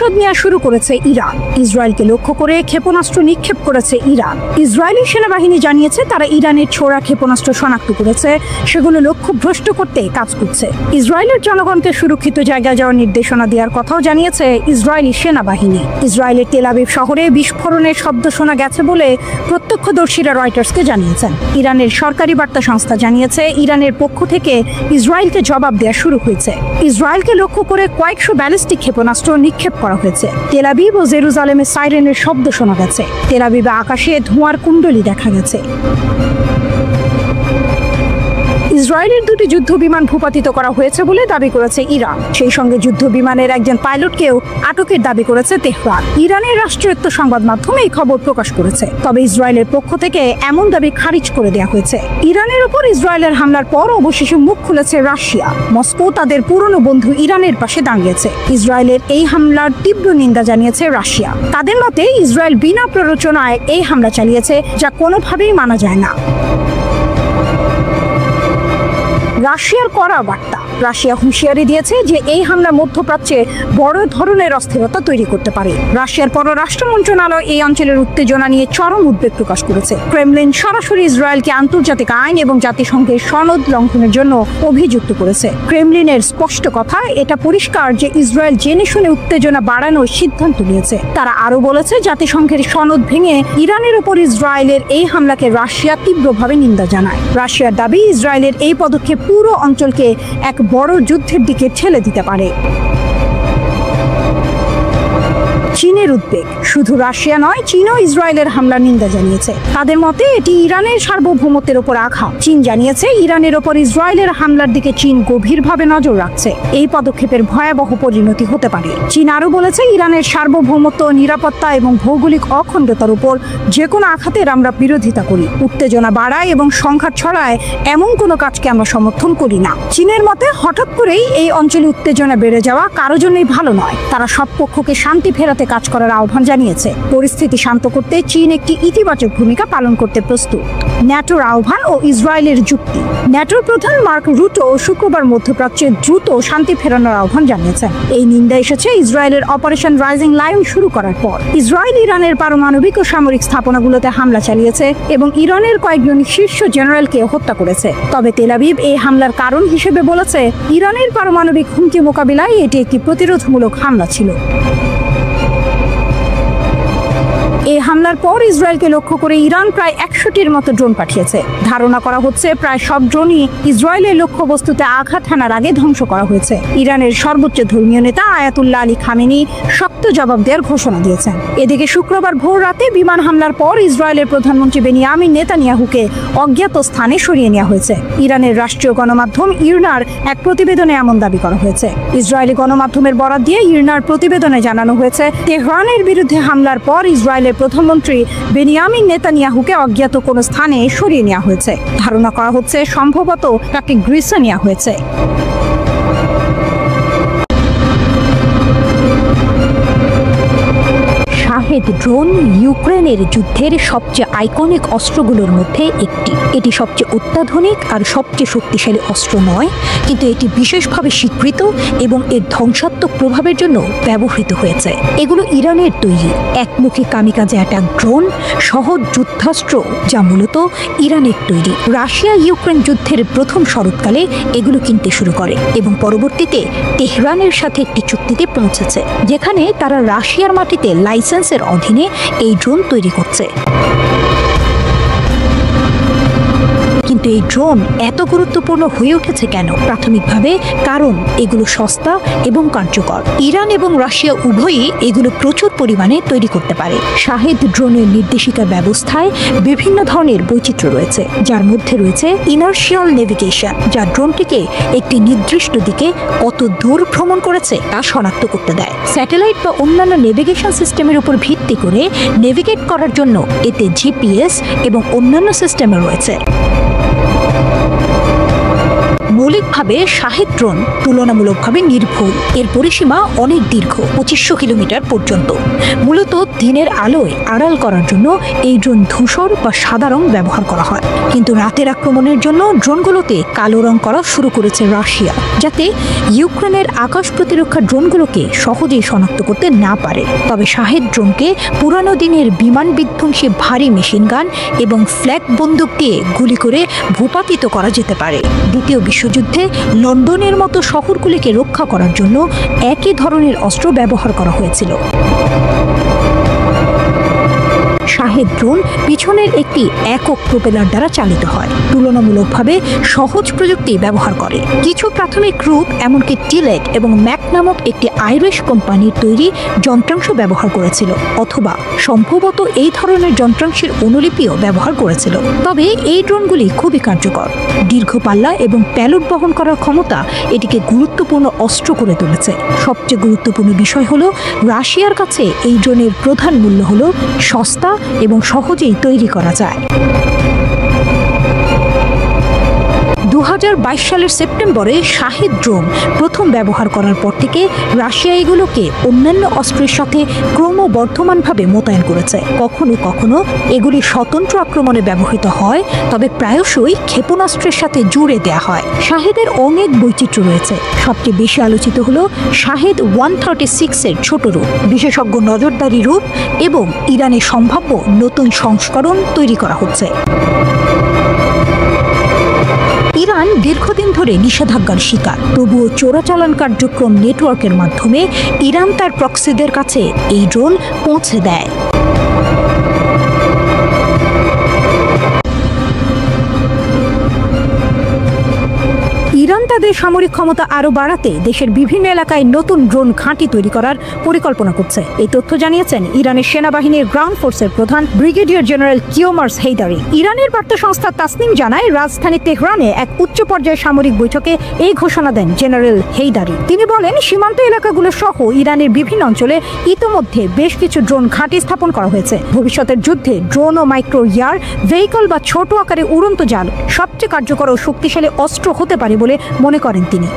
প্রতিশোধ নেওয়া শুরু করেছে ইরান। ইসরায়েলকে লক্ষ্য করে ক্ষেপণাস্ত্র নিক্ষেপ করেছে ইরান। ইসরায়েলি সেনাবাহিনী জানিয়েছে তারা ইরানের ছোড়া ক্ষেপণাস্ত্র শনাক্ত করেছে, সেগুলো লক্ষ্যভ্রষ্ট করতে কাজ করছে। ইসরায়েলের জনগণকে সুরক্ষিত জায়গায় যাওয়ার নির্দেশনা দেওয়ার কথাও জানিয়েছে ইসরায়েলি সেনাবাহিনী। ইসরায়েলের তেল আবিব শহরে বিস্ফোরণের শব্দ শোনা গেছে বলে প্রত্যক্ষদর্শীরা রয়টার্সকে জানিয়েছেন। ইরানের সরকারি বার্তা সংস্থা জানিয়েছে ইরানের পক্ষ থেকে ইসরায়েলকে জবাব দেওয়া শুরু হয়েছে। ইসরায়েলকে লক্ষ্য করে কয়েকশো ব্যালিস্টিক ক্ষেপণাস্ত্র নিক্ষেপ করা হয়েছে। তেল আবিব ও জেরুজালেমে সাইরেনের শব্দ শোনা গেছে। তেল আবিবে আকাশে ধোঁয়ার কুণ্ডলী দেখা গেছে। ইসরায়েলের দুটি যুদ্ধ বিমান ভূপাতিত করা হয়েছে বলে দাবি করেছে ইরান। সেই সঙ্গে যুদ্ধ বিমানের একজন পাইলটকেও আটকের দাবি করেছে তেহরান। ইরানের রাষ্ট্রায়ত্ত সংবাদ মাধ্যমে এই খবর প্রকাশ করেছে, তবে ইসরায়েলের পক্ষ থেকে এমন দাবি খারিজ করে দেওয়া হয়েছে। ইরানের উপর ইসরায়েলের হামলার পর অবশেষে মুখ খুলেছে রাশিয়া। মস্কো তাদের পুরনো বন্ধু ইরানের পাশে দাঁড়িয়েছে। ইসরায়েলের এই হামলার তীব্র নিন্দা জানিয়েছে রাশিয়া। তাদের মতে ইসরায়েল বিনা প্ররোচনায় এই হামলা চালিয়েছে, যা কোনোভাবেই মানা যায় না। রাশিয়ার কড়া বার্তা। রাশিয়া হুঁশিয়ারি দিয়েছে যে এই হামলা মধ্যপ্রাচ্যে বড় ধরনের অস্থিরতা তৈরি করতে পারে। রাশিয়ার পররাষ্ট্র মন্ত্রণালয় এই অঞ্চলের উত্তেজনা নিয়ে চরম উদ্বেগ প্রকাশ করেছে। ক্রেমলিন সরাসরি ইসরায়েলকে আন্তর্জাতিক আইন এবং জাতিসংঘের সনদ লঙ্ঘনের জন্য অভিযুক্ত করেছে। ক্রেমলিনের স্পষ্ট কথা, এটা পরিষ্কার যে ইসরায়েল জেনে শুনে উত্তেজনা বাড়ানোর সিদ্ধান্ত নিয়েছে। তারা আরো বলেছে জাতিসংঘের সনদ ভেঙে ইরানের উপর ইসরায়েলের এই হামলাকে রাশিয়া তীব্রভাবে নিন্দা জানায়। রাশিয়ার দাবি ইসরায়েলের এই পদক্ষেপ পুরো অঞ্চলকে এক বড় যুদ্ধের দিকে ঠেলে দিতে পারে। চীনের উদ্বেগ। শুধু রাশিয়া নয়, চীনও ইসরায়েলের হামলার নিন্দা জানিয়েছে। তাদের মতে এটি ইরানের সার্বভৌমত্বের উপর আঘাত। চীন জানিয়েছে ইরানের উপর ইসরায়েলের হামলার দিকে চীন গভীরভাবে নজর রাখছে। এই পদক্ষেপের ভয়াবহ পরিণতি হতে পারে। চীন আরও বলেছে ইরানের সার্বভৌমত্ব, নিরাপত্তা এবং ভৌগোলিক অখণ্ডতার উপর যে কোনো আঘাতের আমরা বিরোধিতা করি। উত্তেজনা বাড়ায় এবং সংঘাত ছড়ায় এমন কোনো কাজকে আমরা সমর্থন করি না। চীনের মতে হঠাৎ করেই এই অঞ্চলে উত্তেজনা বেড়ে যাওয়া কারো জন্যই ভালো নয়। তারা সব পক্ষকে শান্তি ফেরাতে কাজ করার আহ্বান জানিয়েছে। পরিস্থিতি শান্ত করতে চীন একটি ইতিবাচক ভূমিকা পালন করতে প্রস্তুত। ন্যাটোর আহ্বান ও ইসরায়েলের যুক্তি। ন্যাটোর প্রধান মার্ক রুটো শুক্রবার মধ্যপ্রাচ্যে দ্রুত শান্তি ফেরানোর আহ্বান জানিয়েছেন। এই নিন্দা এসেছে ইসরায়েলের অপারেশন রাইজিং লায়ন শুরু করার পর। ইসরায়েল ইরানের পারমাণবিক ও সামরিক স্থাপনাগুলোতে হামলা চালিয়েছে এবং ইরানের কয়েকজন শীর্ষ জেনারেলকে হত্যা করেছে। তবে তেল আবিব এই হামলার কারণ হিসেবে বলেছে ইরানের পারমাণবিক হুমকি মোকাবিলায় এটি একটি প্রতিরোধমূলক হামলা ছিল। এই হামলার পর ইসরায়েলকে লক্ষ্য করে ইরান প্রায় 100টির মতো ড্রোন পাঠিয়েছে। ধারণা করা হচ্ছে প্রায় সব ড্রোনই ইসরায়েলের লক্ষ্যবস্তুতে আঘাত হানার আগে ধ্বংস করা হয়েছে। ইরানের সর্বোচ্চ ধর্মীয় নেতা আয়াতুল্লাহ আলী খামেনি শক্ত জবাব দেওয়ার ঘোষণা দিয়েছেন। এদিকে শুক্রবার ভোর রাতে বিমান হামলার পর ইসরায়েলের প্রধানমন্ত্রী বেনিয়ামিন নেতানিয়াহুকে অজ্ঞাত স্থানে সরিয়ে নেওয়া হয়েছে। ইরানের রাষ্ট্রীয় গণমাধ্যম ইরনার এক প্রতিবেদনে এমন দাবি করা হয়েছে। ইসরায়েলি গণমাধ্যমের বরাত দিয়ে ইরনার প্রতিবেদনে জানানো হয়েছে তেহরানের বিরুদ্ধে হামলার পর ইসরায়েলের প্রধানমন্ত্রী বেনিয়ামিন নেতানিয়াহুকে অজ্ঞাত কোনো স্থানে সরিয়ে নেওয়া হয়েছে। ধারণা করা হচ্ছে সম্ভবত তাকে গ্রিসে নেওয়া হয়েছে। শাহেদ ড্রোন ইউক্রেনের যুদ্ধের সবচেয়ে আইকনিক অস্ত্রগুলোর মধ্যে একটি। এটি সবচেয়ে অত্যাধুনিক আর সবচেয়ে শক্তিশালী অস্ত্র নয়, কিন্তু এটি বিশেষভাবে স্বীকৃত এবং এর ধ্বংসাত্মক প্রভাবের জন্য ব্যবহৃত হয়েছে। এগুলো ইরানের তৈরি একমুখী কামিকাজে অ্যাটাক ড্রোন, সহজ যুদ্ধাস্ত্র যা মূলত ইরানের তৈরি। রাশিয়া ইউক্রেন যুদ্ধের প্রথম শরৎকালে এগুলো কিনতে শুরু করে এবং পরবর্তীতে তেহরানের সাথে একটি চুক্তিতে পৌঁছেছে, যেখানে তারা রাশিয়ার মাটিতে লাইসেন্সের অধীনে এই ড্রোন তৈরি করছে। কিন্তু এই ড্রোন এত গুরুত্বপূর্ণ হয়ে উঠেছে কেন? প্রাথমিকভাবে কারণ এগুলো সস্তা এবং কার্যকর। ইরান এবং রাশিয়া উভয়ই এগুলো প্রচুর পরিমাণে তৈরি করতে পারে। শাহেদ ড্রোনের নির্দেশিকা ব্যবস্থায় বিভিন্ন ধরনের বৈচিত্র্য রয়েছে, যার মধ্যে রয়েছে ইনার্শিয়াল নেভিগেশন, যা ড্রোনটিকে একটি নির্দিষ্ট দিকে কত দূর ভ্রমণ করেছে তা শনাক্ত করতে দেয়। স্যাটেলাইট বা অন্যান্য নেভিগেশন সিস্টেমের উপর ভিত্তি করে নেভিগেট করার জন্য এতে জিপিএস এবং অন্যান্য সিস্টেমও রয়েছে। মৌলিকভাবে শাহেদ ড্রোন তুলনামূলকভাবে নির্ভুল। এর পরিসীমা অনেক দীর্ঘ, 2500 কিলোমিটার পর্যন্ত। মূলত দিনের আলোয় আড়াল করার জন্য এই ড্রোন ধূসর বা সাদা রং ব্যবহার করা হয়, কিন্তু রাতের আক্রমণের জন্য ড্রোনগুলোতে কালো রং করা শুরু করেছে রাশিয়া, যাতে ইউক্রেনের আকাশ প্রতিরক্ষা ড্রোনগুলোকে সহজেই শনাক্ত করতে না পারে। তবে শাহেদ ড্রোনকে পুরানো দিনের বিমান বিধ্বংসী ভারী মেশিনগান এবং ফ্ল্যাগ বন্দুক দিয়ে গুলি করে ভূপাতিত করা যেতে পারে। দ্বিতীয় বিশ্বযুদ্ধে লন্ডনের মতো শহরগুলিকে রক্ষা করার জন্য একই ধরনের অস্ত্র ব্যবহার করা হয়েছিল। শাহেদ ড্রোন পিছনের একটি একক প্রোপেলার দ্বারা চালিত হয়, তুলনামূলকভাবে সহজ প্রযুক্তি ব্যবহার করে। কিছু প্রাথমিক রূপ এমনকি টিলেট এবং ম্যাক নামক একটি আইরিশ কোম্পানির তৈরি যন্ত্রাংশ ব্যবহার করেছিল, অথবা সম্ভবত এই ধরনের যন্ত্রাংশের অনুলিপিও ব্যবহার করেছিল। তবে এই ড্রোনগুলি খুবই কার্যকর। দীর্ঘ পাল্লা এবং প্যালোড বহন করার ক্ষমতা এটিকে গুরুত্বপূর্ণ অস্ত্র করে তুলেছে। সবচেয়ে গুরুত্বপূর্ণ বিষয় হলো রাশিয়ার কাছে এই ড্রোনের প্রধান মূল্য হলো সস্তা এবং সহজেই তৈরি করা যায়। 2022 সালের সেপ্টেম্বরে শাহেদ ড্রোন প্রথম ব্যবহার করার পর থেকে রাশিয়া এগুলোকে অন্যান্য অস্ত্রের সাথে ক্রমবর্ধমানভাবে মোতায়েন করেছে। কখনো কখনো এগুলি স্বতন্ত্র আক্রমণে ব্যবহৃত হয়, তবে প্রায়শই ক্ষেপণাস্ত্রের সাথে জুড়ে দেওয়া হয়। শাহেদের অনেক বৈচিত্র্য রয়েছে। সবচেয়ে বেশি আলোচিত হলো শাহেদ 136 এর ছোট রূপ, বিশেষজ্ঞ নজরদারি রূপ এবং ইরানের সম্ভাব্য নতুন সংস্করণ তৈরি করা হচ্ছে। ইরান দীর্ঘদিন ধরে নিষেধাজ্ঞার শিকার, তবুও চোরাচালান কার্যক্রম নেটওয়ার্কের মাধ্যমে ইরান তার প্রক্সিদের কাছে এই ড্রোন পৌঁছে দেয়। ইরান তাদের সামরিক ক্ষমতা আরও বাড়াতে দেশের বিভিন্ন এলাকায় নতুন ড্রোন ঘাঁটি তৈরি করার পরিকল্পনা করছে। এই তথ্য জানিয়েছেন ইরানের সেনাবাহিনীর গ্রাউন্ড ফোর্সের প্রধান ব্রিগেডিয়ার জেনারেল কিওমার্স হেইদারি। ইরানের বার্তা সংস্থা তাসনিম জানায়, রাজধানী তেহরানে এক উচ্চ পর্যায়ের সামরিক বৈঠকে এই ঘোষণা দেন জেনারেল হেইদারি। তিনি বলেন, সীমান্ত এলাকাগুলো সহ ইরানের বিভিন্ন অঞ্চলে ইতোমধ্যে বেশ কিছু ড্রোন ঘাঁটি স্থাপন করা হয়েছে। ভবিষ্যতের যুদ্ধে ড্রোন ও মাইক্রো এয়ার ভেহিকল বা ছোট আকারে উড়ন্ত জাল সবচেয়ে কার্যকর ও শক্তিশালী অস্ত্র হতে পারে বলে মনে করেন তিনি।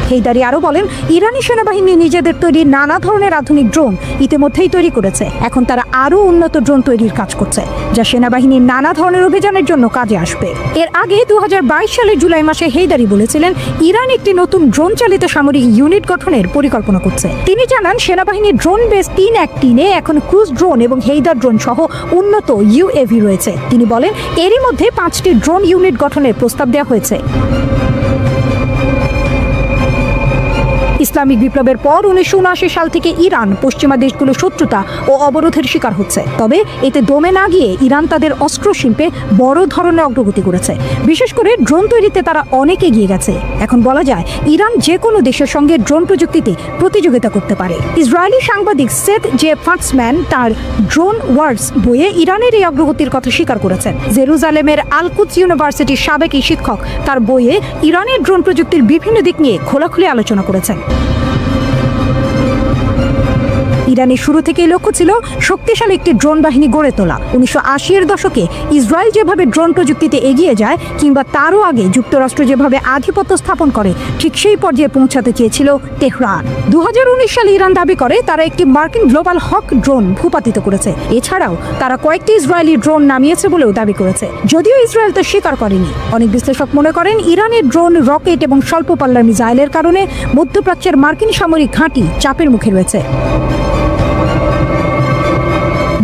হেইদারি আরও বলেন, ইরানি সেনাবাহিনী নিজেদের তৈরি নানা ধরনের আধুনিক ড্রোন ইতিমধ্যেই তৈরি করেছে। এখন তারা আরও উন্নত ড্রোন তৈরির কাজ করছে, যা সেনাবাহিনীর নানা ধরনের অভিযানের জন্য কাজে আসবে। এর আগে 2022 সালের জুলাই মাসে হেইদারি বলেছিলেন, ইরান একটি নতুন ড্রোন চালিত সামরিক ইউনিট গঠনের পরিকল্পনা করছে। তিনি জানান, সেনাবাহিনীর ড্রোন বেস 3-1-3-এ এখন ক্রুজ ড্রোন এবং হেইদার ড্রোন সহ উন্নত ইউএভি রয়েছে। তিনি বলেন, এরই মধ্যে 5টি ড্রোন ইউনিট গঠনের প্রস্তাব দেওয়া হয়েছে। ইসলামিক বিপ্লবের পর 1979 সাল থেকে ইরান পশ্চিমা দেশগুলোর শত্রুতা ও অবরোধের শিকার হচ্ছে। তবে এতে দমে না গিয়ে ইরান তাদের অস্ত্র শিল্পে বড় ধরনের অগ্রগতি করেছে। বিশেষ করে ড্রোন তৈরিতে তারা অনেক এগিয়ে গেছে। এখন বলা যায়, ইরান যে কোনো দেশের সঙ্গে ড্রোন প্রযুক্তিতে প্রতিযোগিতা করতে পারে। ইসরায়েলি সাংবাদিক সেথ জে ফাক্সম্যান তার ড্রোন ওয়ার্স বইয়ে ইরানের এই অগ্রগতির কথা স্বীকার করেছেন। জেরুজালেমের আল-কুদস ইউনিভার্সিটির সাবেক এই শিক্ষক তার বইয়ে ইরানের ড্রোন প্রযুক্তির বিভিন্ন দিক নিয়ে খোলাখুলি আলোচনা করেছেন। ইরানের শুরু থেকেই লক্ষ্য ছিল শক্তিশালী একটি ড্রোন বাহিনী গড়ে তোলা। 1980-এর দশকে ইসরায়েল যেভাবে ড্রোন প্রযুক্তিতে এগিয়ে যায়, কিংবা তারও আগে যুক্তরাষ্ট্র যেভাবে আধিপত্য স্থাপন করে, ঠিক সেই পর্যায়ে পৌঁছাতে চেয়েছিল তেহরান। 2019 সালে ইরান দাবি করে তারা একটি মার্কিন গ্লোবাল হক ড্রোন ভূপাতিত করেছে। এছাড়াও তারা কয়েকটি ইসরায়েলি ড্রোন নামিয়েছে বলেও দাবি করেছে, যদিও ইসরায়েল তা স্বীকার করেনি। অনেক বিশ্লেষক মনে করেন, ইরানের ড্রোন, রকেট এবং স্বল্প পাল্লার মিসাইলের কারণে মধ্যপ্রাচ্যের মার্কিন সামরিক ঘাঁটি চাপের মুখে রয়েছে।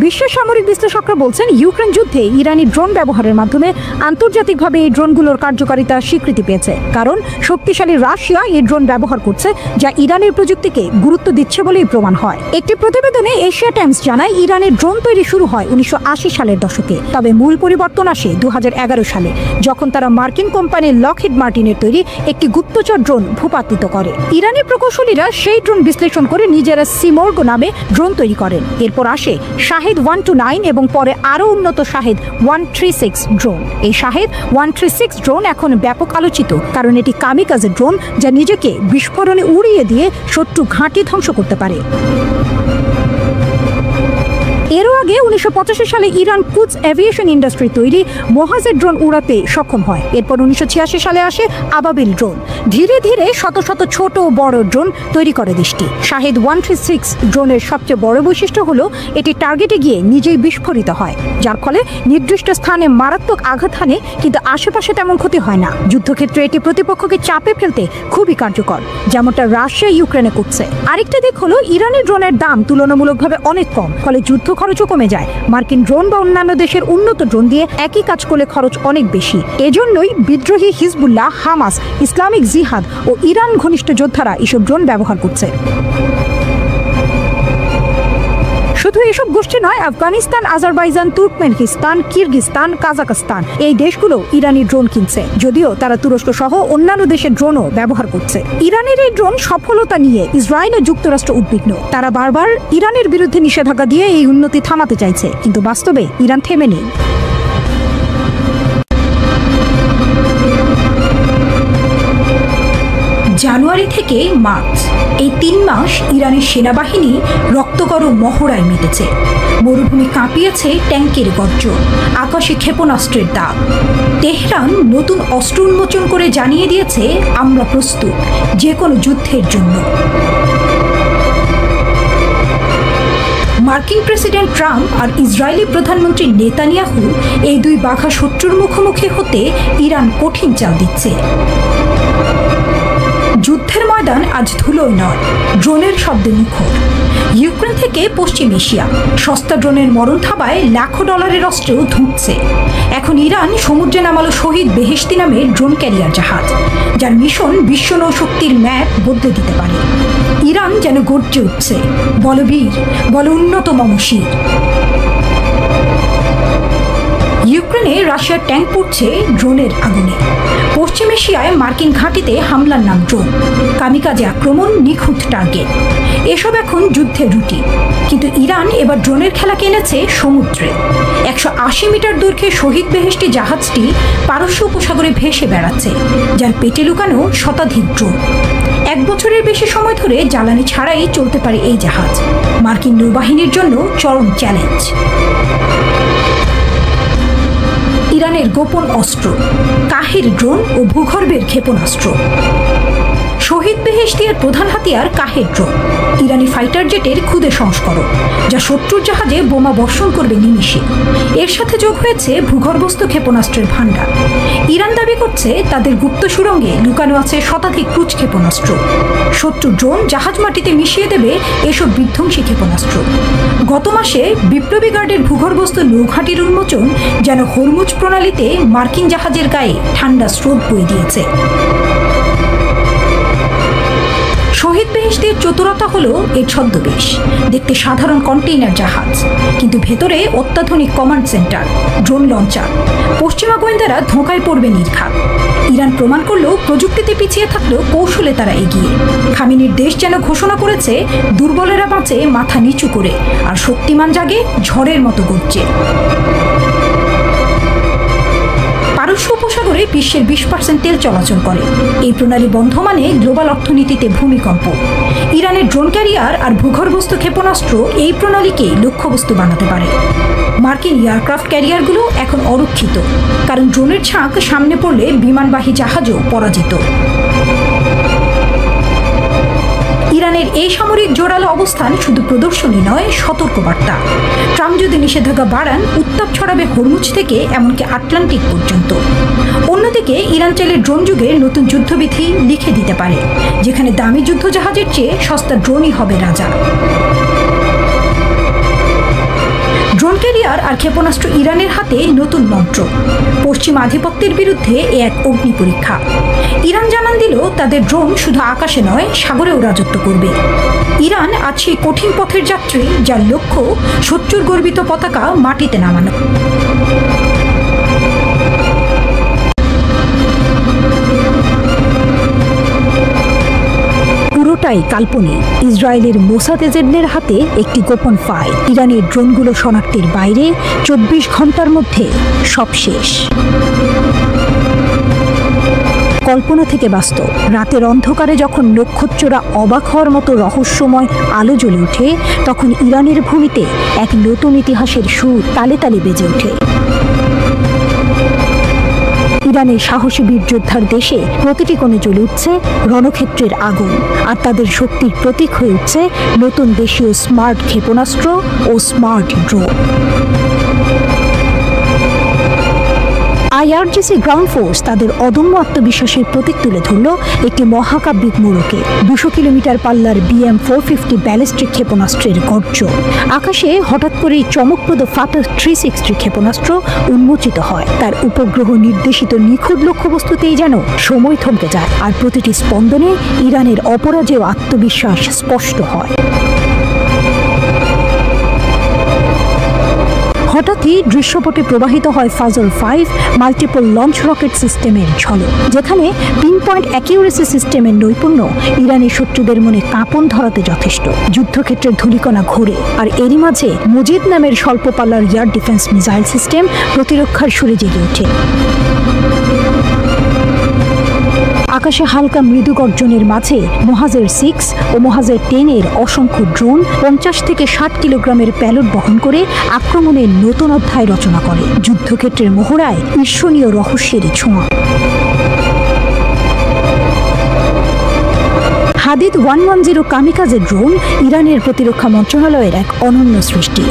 বিশ্ব সামরিক বিশ্লেষকরা বলছেন, ইউক্রেন যুদ্ধে ইরানি ড্রোন ব্যবহারের মাধ্যমে আন্তর্জাতিকভাবে এই ড্রোনগুলোর কার্যকারিতা স্বীকৃতি পেয়েছে। কারণ শক্তিশালী রাশিয়া এই ড্রোন ব্যবহার করছে, যা ইরানের প্রযুক্তিকে গুরুত্ব দিচ্ছে বলেই প্রমাণ হয়। একটি প্রতিবেদনে এশিয়া টাইমস জানায়, ইরানের ড্রোন তৈরি শুরু হয় 1980 সালের দশকে। তবে মূল পরিবর্তন আসে 2011 সালে, যখন তারা মার্কিন কোম্পানি লকহিড মার্টিনের তৈরি একটি গুপ্তচর ড্রোন ভূপাতিত করে। ইরানি প্রকৌশলীরা সেই ড্রোন বিশ্লেষণ করে নিজেরা সিমোর্গ নামে ড্রোন তৈরি করেন। এরপর আসে শাহেদ 129 এবং পরে আরও উন্নত শাহেদ 136 ড্রোন। এই শাহেদ 136 ড্রোন এখন ব্যাপক আলোচিত, কারণ এটি কামিকাজে ড্রোন, যা নিজেকে বিস্ফোরণে উড়িয়ে দিয়ে শত্রু ঘাঁটি ধ্বংস করতে পারে। এরও আগে 1985 সালে ইরান কুদস এভিয়েশন ইন্ডাস্ট্রি তৈরি মোহাজের ড্রোন উড়াতে সক্ষম হয়। এরপর 1986 সালে আসে আবাবিল ড্রোন। ধীরে ধীরে শত শত ছোট ও বড় ড্রোন তৈরি করে দেশটি। শাহেদ 136 ড্রোনের সবচেয়ে বড় বৈশিষ্ট্য হলো এটি টার্গেটে গিয়ে নিজেই বিস্ফোরিত হয়, যার ফলে নির্দিষ্ট স্থানে মারাত্মক আঘাত হানে কিন্তু আশেপাশে তেমন ক্ষতি হয় না। যুদ্ধক্ষেত্রে এটি প্রতিপক্ষকে চাপে ফেলতে খুবই কার্যকর, যেমনটা রাশিয়া ইউক্রেনে করছে। আরেকটা দিক হলো ইরানের ড্রোনের দাম তুলনামূলকভাবে অনেক কম, ফলে যুদ্ধ খরচও কমে যায়। মার্কিন ড্রোন বা অন্যান্য দেশের উন্নত ড্রোন দিয়ে একই কাজ করলে খরচ অনেক বেশি। এজন্যই বিদ্রোহী হিজবুল্লাহ, হামাস, ইসলামিক জিহাদ ও ইরান ঘনিষ্ঠ যোদ্ধারা এসব ড্রোন ব্যবহার করছে। শুধু এসব গোষ্ঠী নয়, Afghanistan, Azerbaijan, Turkmenistan, Kyrgyzstan, Kazakhstan এই দেশগুলো ইরানি ড্রোন কিনছে, যদিও তারা তুরস্ক সহ অন্যান্য দেশের ড্রোনও ব্যবহার করছে। ইরানের এই ড্রোন সফলতা নিয়ে ইসরায়েল ও যুক্তরাষ্ট্র উদ্বিগ্ন। তারা বারবার ইরানের বিরুদ্ধে নিষেধাজ্ঞা দিয়ে এই উন্নতি থামাতে চাইছে, কিন্তু বাস্তবে ইরান থেমে নেই। জানুয়ারি থেকে মার্চ এই 3 মাস ইরানের সেনাবাহিনী রক্তগরম মহড়ায় মেতেছে। মরুভূমি কাঁপিয়েছে ট্যাঙ্কের গর্জন, আকাশে ক্ষেপণাস্ত্রের দাগ। তেহরান নতুন অস্ত্র উন্মোচন করে জানিয়ে দিয়েছে, আমরা প্রস্তুত যে কোনো যুদ্ধের জন্য। মার্কিন প্রেসিডেন্ট ট্রাম্প আর ইসরায়েলি প্রধানমন্ত্রী নেতানিয়াহু এই দুই বাঘা শত্রুর মুখোমুখি হতে ইরান কঠিন চাল দিচ্ছে। যুদ্ধের ময়দান আজ ধুলোয় নয়, ড্রোনের শব্দে মুখর। ইউক্রেন থেকে পশ্চিম এশিয়া সস্তা ড্রোনের মরণ থাবায় লাখো ডলারের অস্ত্রেও ধুঁকছে। এখন ইরান সমুদ্রে নামালো শহীদ বেহেশতি নামের ড্রোন ক্যারিয়ার জাহাজ, যার মিশন বিশ্ব নৌশক্তির ম্যাপ বদলে দিতে পারে। ইরান যেন গর্জে উঠছে, বলবীর, বল উন্নত মমশীর। ইউক্রেনে রাশিয়ার ট্যাঙ্ক পড়ছে ড্রোনের আগুনে। পশ্চিম এশিয়ায় মার্কিন ঘাঁটিতে হামলার নাম ড্রোন, কামিকাজে আক্রমণ, নিখুঁত টার্গেট, এসব এখন যুদ্ধের রুটি। কিন্তু ইরান এবার ড্রোনের খেলা কিনেছে সমুদ্রে। 180 মিটার দৈর্ঘ্যে শহীদ বেহেশতি জাহাজটি পারস্য উপসাগরে ভেসে বেড়াচ্ছে, যার পেটে লুকানো শতাধিক ড্রোন। 1 বছরের বেশি সময় ধরে জ্বালানি ছাড়াই চলতে পারে এই জাহাজ, মার্কিন নৌবাহিনীর জন্য চরম চ্যালেঞ্জ। ইরানের গোপন অস্ত্র, কাহের ড্রোন ও ভূগর্ভের ক্ষেপণাস্ত্র। শহীদ বেহেশতিয়ার প্রধান হাতিয়ার কাহের ড্রোন, ইরানি ফাইটার জেটের ক্ষুদে সংস্করণ, যা শত্রুর জাহাজে বোমা বর্ষণ করবে নিমিষে। এর সাথে যোগ হয়েছে ভূগর্ভস্থ ক্ষেপণাস্ত্রের ভাণ্ডার। ইরান দাবি করছে তাদের গুপ্ত সুড়ঙ্গে লুকানো আছে শতাধিক ক্রুজ ক্ষেপণাস্ত্র। শত্রু ড্রোন জাহাজ মাটিতে মিশিয়ে দেবে এসব বিধ্বংসী ক্ষেপণাস্ত্র। গত মাসে বিপ্লবী গার্ডের ভূগর্ভস্থ নৌঘাটির উন্মোচন যেন হরমুজ প্রণালীতে মার্কিন জাহাজের গায়ে ঠান্ডা স্রোত বয়ে দিয়েছে। শহীদ বেহেশতের চতুরতা হলো এর ছদ্মবেশ। দেখতে সাধারণ কন্টেইনার জাহাজ, কিন্তু ভেতরে অত্যাধুনিক কমান্ড সেন্টার, ড্রোন লঞ্চার। পশ্চিমা গোয়েন্দারা ধোঁকায় পড়বে নির্ঘাত। ইরান প্রমাণ করলেও প্রযুক্তিতে পিছিয়ে থাকলেও কৌশলে তারা এগিয়ে। খামেনির দেশ যেন ঘোষণা করেছে, দুর্বলেরা বাঁচে মাথা নিচু করে, আর শক্তিমান জাগে ঝড়ের মতো গর্জে। পারস্য উপসাগরে বিশ্বের 20% তেল চলাচল করে। এই প্রণালী বন্ধ মানে গ্লোবাল অর্থনীতিতে ভূমিকম্প। ইরানের ড্রোন ক্যারিয়ার আর ভূগর্ভস্থ ক্ষেপণাস্ত্র এই প্রণালীকে লক্ষ্যবস্তু বানাতে পারে। মার্কিন এয়ারক্রাফট ক্যারিয়ারগুলো এখন অরক্ষিত, কারণ ড্রোনের ছাঁক সামনে পড়লে বিমানবাহী জাহাজও পরাজিত। ইরানের এই সামরিক জোরালো অবস্থান শুধু প্রদর্শনী নয়, সতর্কবার্তা। ট্রাম্প যদি নিষেধাজ্ঞা বাড়ান, উত্তাপ ছড়াবে হরমুজ থেকে এমনকি আটলান্টিক পর্যন্ত। অন্যদিকে ইরান চাইলে ড্রোন যুগের নতুন যুদ্ধবিধি লিখে দিতে পারে, যেখানে দামি যুদ্ধ জাহাজের চেয়ে সস্তা ড্রোনই হবে রাজা। ড্রোন ক্যারিয়ার আর ক্ষেপণাস্ত্র ইরানের হাতে নতুন মন্ত্র। পশ্চিম আধিপত্যের বিরুদ্ধে এক অগ্নি পরীক্ষা। ইরান জানান দিল তাদের ড্রোন শুধু আকাশে নয়, সাগরেও রাজত্ব করবে। ইরান আজ সেই কঠিন পথের যাত্রী, যার লক্ষ্য শত্রুর গর্বিত পতাকা মাটিতে নামানো। পুরোটাই কাল্পনিক। ইসরায়েলের মোসাদ এজেন্টদের হাতে একটি গোপন ফাইল। ইরানের ড্রোনগুলো শনাক্তের বাইরে, 24 ঘন্টার মধ্যে সব শেষ। কল্পনা থেকে বাস্তব। রাতের অন্ধকারে যখন নক্ষত্ররা অবাক হওয়ার মতো রহস্যময় আলো জ্বলে ওঠে, তখন ইরানের ভূমিতে এক নতুন ইতিহাসের সুর তালে তালে বেজে ওঠে। ইরানের সাহসী বীর যোদ্ধার দেশে প্রতিটি কোণে জ্বলে উঠছে রণক্ষেত্রের আগুন, আর তাদের শক্তির প্রতীক হয়ে উঠছে নতুন দেশীয় স্মার্ট ক্ষেপণাস্ত্র ও smart drone. IRGC ground force তাদের অদম্য আত্মবিশ্বাসের প্রতীক তুলে ধরল একটি মহাকাব্যিক মোড়কে। 200 কিলোমিটার পাল্লার BM-450 ব্যালিস্টিক ক্ষেপণাস্ত্রের গর্জন। আকাশে হঠাৎ করেই চমকপ্রদ ফাতাহ 360 ক্ষেপণাস্ত্র উন্মোচিত হয়। তার উপগ্রহ নির্দেশিত নিখুঁত লক্ষ্যবস্তুতেই যেন সময় থমকে যায়, আর প্রতিটি স্পন্দনে ইরানের অপরাজেয় আত্মবিশ্বাস স্পষ্ট হয়। হঠাৎই দৃশ্যপটে প্রবাহিত হয় ফাজল 5 মাল্টিপল লঞ্চ রকেট সিস্টেমের ঝলক, যেখানে পিন পয়েন্ট অ্যাকিউরেসি সিস্টেমের নৈপুণ্য ইরানি শত্রুদের মনে কাঁপন ধরাতে যথেষ্ট। যুদ্ধক্ষেত্রের ধূলিকণা ঘোরে, আর এরই মাঝে মুজিদ নামের স্বল্প পাল্লার এয়ার ডিফেন্স মিসাইল সিস্টেম প্রতিরক্ষার সুরে জেগে ওঠে। আকাশে হালকা মৃদু গর্জনের মাঝে মোহাজের 6 ও মোহাজের 10 এর অসংখ্য ড্রোন 50 থেকে 60 কিলোগ্রামের প্যালট বহন করে আক্রমণের নতুন অধ্যায় রচনা করে। যুদ্ধক্ষেত্রের মোহরায় ঈর্ষণীয় রহস্যের ছোঁয়া। হাদিদ 110 কামিকাজে ড্রোন ইরানের প্রতিরক্ষা মন্ত্রণালয়ের এক অনন্য সৃষ্টি।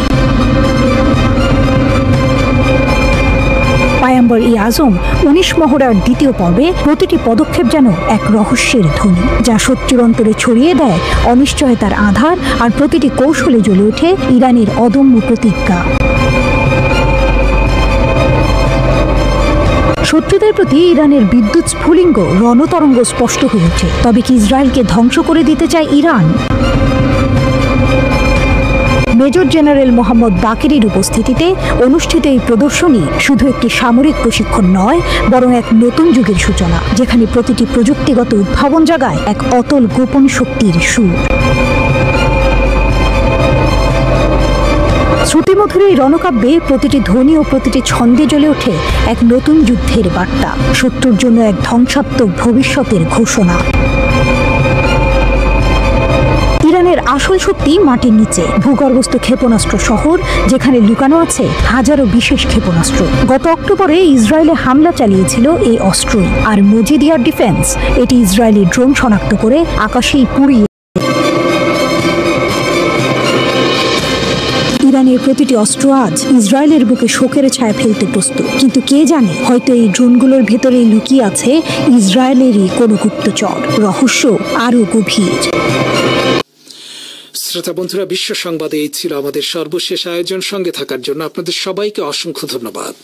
পায়াম্বর-ই-আজম 19 মহড়ার দ্বিতীয় পর্বে প্রতিটি পদক্ষেপ যেন এক রহস্যের ধ্বনি, যা শত্রুর অন্তরে ছড়িয়ে দেয় অনিশ্চয়তার আধার, আর প্রতিটি কৌশলে জ্বলে ওঠে ইরানের অদম্য প্রতিজ্ঞা। শত্রুদের প্রতি ইরানের বিদ্যুৎ স্ফুলিঙ্গ রণতরঙ্গ স্পষ্ট হয়ে ওঠে। তবে কি ইসরায়েলকে ধ্বংস করে দিতে চায় ইরান? মেজর জেনারেল মোহাম্মদ বাকেরের উপস্থিতিতে অনুষ্ঠিত এই প্রদর্শনী শুধু একটি সামরিক প্রশিক্ষণ নয়, বরং এক নতুন যুগের সূচনা, যেখানে প্রতিটি প্রযুক্তিগত উদ্ভাবন জাগায় এক অতল গোপন শক্তির সুর। শ্রুতিমধুর এই রণকাব্যে প্রতিটি ধ্বনি ও প্রতিটি ছন্দে জ্বলে ওঠে এক নতুন যুদ্ধের বার্তা, শত্রুর জন্য এক ধ্বংসাত্মক ভবিষ্যতের ঘোষণা। ইরানের আসল শক্তি মাটির নিচে, ভূগর্ভস্থ ক্ষেপণাস্ত্র শহর, যেখানে লুকানো আছে হাজারো বিশেষ ক্ষেপণাস্ত্র। গত অক্টোবরে ইসরায়েলে হামলা চালিয়েছিল এই অস্ত্রই, আর মুজিদ এয়ার ডিফেন্স এটি ইসরায়েলি ড্রোন শনাক্ত করে আকাশেই পুড়িয়ে। ইরানের প্রতিটি অস্ত্র আজ ইসরায়েলের বুকে শোকের ছায়া ফেলতে প্রস্তুত, কিন্তু কে জানে, হয়তো এই ড্রোনগুলোর ভেতরে লুকিয়ে আছে ইসরায়েলেরই কোনো গুপ্তচর, রহস্য আরো গভীর। শ্রোতা বন্ধুরা, বিশ্ব সংবাদে এই ছিল আমাদের সর্বশেষ আয়োজন। সঙ্গে থাকার জন্য আপনাদের সবাইকে অসংখ্য ধন্যবাদ।